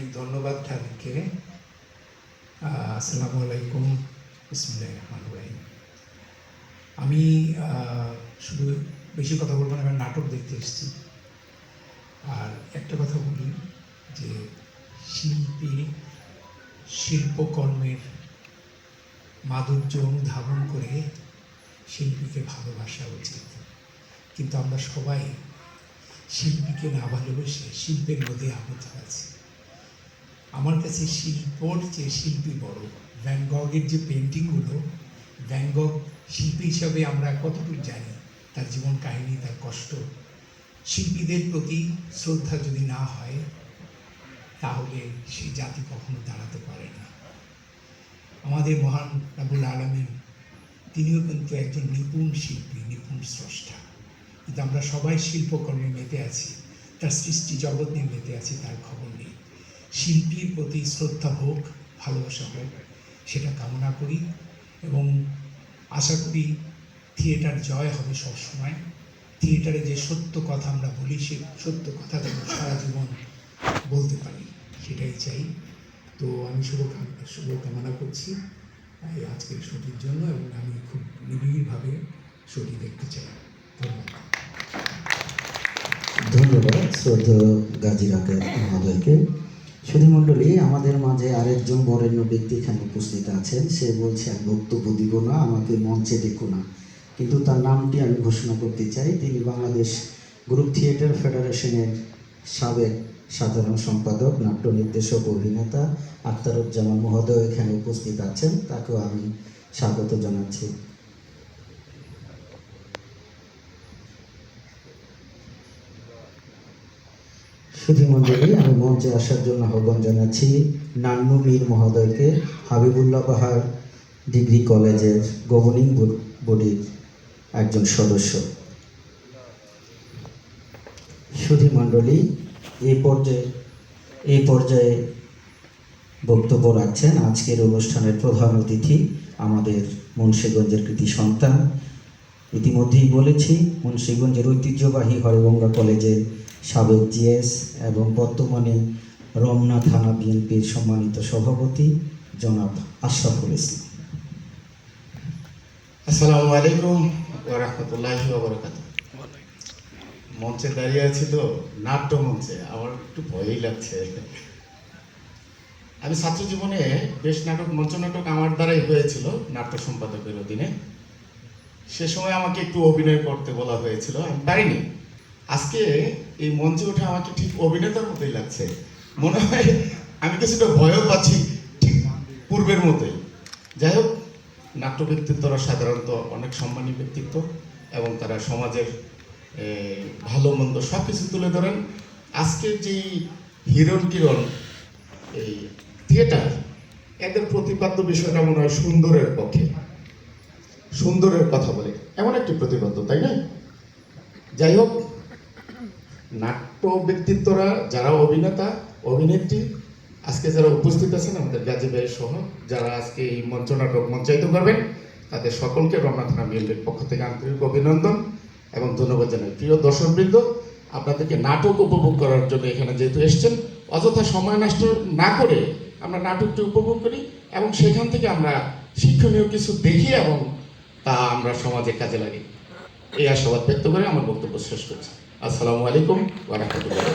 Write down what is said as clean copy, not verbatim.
অনেক ধন্যবাদ তাদেরকে। আসসালামু আলাইকুম, বিসমিল্লাহির রহমানির রহিম। আমি শুধু বেশি কথা বলবো না, আমি নাটক দেখতে এসেছি। আর একটা কথা বলি যে শিল্পী শিল্পকর্মের মাধুর্য অনুধাবন করে শিল্পীকে ভালোবাসা উচিত, কিন্তু আমরা সবাই শিল্পীকে না ভালোবেসে শিল্পের মধ্যে আবদ্ধ আছি। আমার কাছে শিল্পর চেয়ে শিল্পী বড়। ভ্যান গগের যে পেন্টিংগুলো, ভ্যান গগ শিল্পী হিসাবে আমরা কতটুকু জানি, তার জীবন কাহিনী, তার কষ্ট। শিল্পীদের প্রতি শ্রদ্ধা যদি না হয় তাহলে সেই জাতি কখনো দাঁড়াতে পারে না। আমাদের মহান রাব্বুল আলামিন তিনিও কিন্তু একজন নিপুণ শিল্পী, নিপুণ স্রষ্টা, কিন্তু আমরা সবাই শিল্পকর্মে মেতে আছি, তার সৃষ্টি জগৎ নিয়ে মেতে আছি, তার খবর নেই। শিল্পীর প্রতি শ্রদ্ধা হোক, ভালোবাসা হোক, সেটা কামনা করি এবং আশা করি থিয়েটার জয় হবে সবসময়। থিয়েটারে যে সত্য কথা আমরা বলি, সে সত্য কথা যেন সারা জীবন বলতে পারি, সেটাই চাই। তো আমি শুভকামনা করছি আজকের শোটির জন্য, এবং আমি খুব নিবিড়ভাবে শোটি দেখতে চাই। ধন্যবাদ। ধন্যবাদ শ্রদ্ধেয় গাজী রাকেব মহোদয়কে। সুধীমণ্ডলী, আমাদের মাঝে আরেকজন বরেণ্য ব্যক্তি এখানে উপস্থিত আছেন। সে বলছে আমি বক্তব্য দিব না, আমাকে মঞ্চে ডেকো না, কিন্তু তার নামটি আমি ঘোষণা করতে চাই। তিনি বাংলাদেশ গ্রুপ থিয়েটার ফেডারেশনের সাবেক সাধারণ সম্পাদক, নাট্য নির্দেশক, অভিনেতা আখতারুজ্জামান মহোদয় এখানে উপস্থিত আছেন। তাকেও আমি স্বাগত জানাচ্ছি। সুধীমণ্ডলী, আমি মঞ্চে আসার জন্য আহ্বান জানাচ্ছি নান্নু মীর মহোদয়কে, হাবিবুল্লাহ বাহার ডিগ্রি কলেজের গভর্নিং বডির একজন সদস্য। সুধীমণ্ডলী, এই পর্যায়ে বক্তব্য রাখছেন আজকের অনুষ্ঠানের প্রধান অতিথি, আমাদের মুন্সিগঞ্জের কৃতি সন্তান। ইতিমধ্যেই বলেছি, মুন্সিগঞ্জের ঐতিহ্যবাহী হরিগঙ্গা কলেজের সাবেক জিএস এবং বর্তমানে রমনা থানা বিএনপির সম্মানিত সভাপতি জনাব আশরাফুল ইসলাম। আসসালামু আলাইকুম ওয়া রাহমাতুল্লাহি ওয়া বারাকাতুহু। মঞ্চে দাঁড়িয়ে আছি তো, নাট্য মঞ্চে, আমার একটু ভয়ই লাগছে। আমি ছাত্র জীবনে বেশ মঞ্চ নাটক আমার দ্বারাই হয়েছিল নাট্য সম্পাদকের অধীনে। সে সময় আমাকে একটু অভিনয় করতে বলা হয়েছিল, আমি পারিনি। আজকে এই মঞ্চে উঠে আমাকে ঠিক অভিনেতার মতোই লাগছে, মনে হয় আমি কিছুটা ভয়ও পাচ্ছি, ঠিক পূর্বের মতোই। যাই হোক, নাট্য ব্যক্তিত্বরা সাধারণত অনেক সম্মানী ব্যক্তিত্ব এবং তারা সমাজের ভালো মন্দ সব কিছু তুলে ধরেন। আজকের যেই হিরণ কিরণ এই থিয়েটার, এদের প্রতিপাদ্য বিষয়টা মনে হয় সুন্দরের পক্ষে, সুন্দরের কথা বলে এমন একটি প্রতিপাদ্য, তাই না? যাই হোক, নাট্য ব্যক্তিত্বরা যারা অভিনেতা অভিনেত্রী আজকে যারা উপস্থিত আছেন, আমাদের গাজী ভাই সহ যারা আজকে এই মঞ্চ নাটক মঞ্চায়িত করবেন, তাদের সকলকে রমনা থানা বিএনপির পক্ষ থেকে আন্তরিক অভিনন্দন এবং ধন্যবাদ জানাই। প্রিয় দর্শকবৃন্দ, আপনাদেরকে নাটক উপভোগ করার জন্য এখানে যেহেতু এসছেন, অযথা সময় নষ্ট না করে আমরা নাটকটি উপভোগ করি এবং সেখান থেকে আমরা শিক্ষণীয় কিছু দেখি এবং তা আমরা সমাজে কাজে লাগি। এই আশাবাদ ব্যক্ত করে আমার বক্তব্য শেষ করছি। আসসালামু আলাইকুম ওয়া রাহমাতুল্লাহ।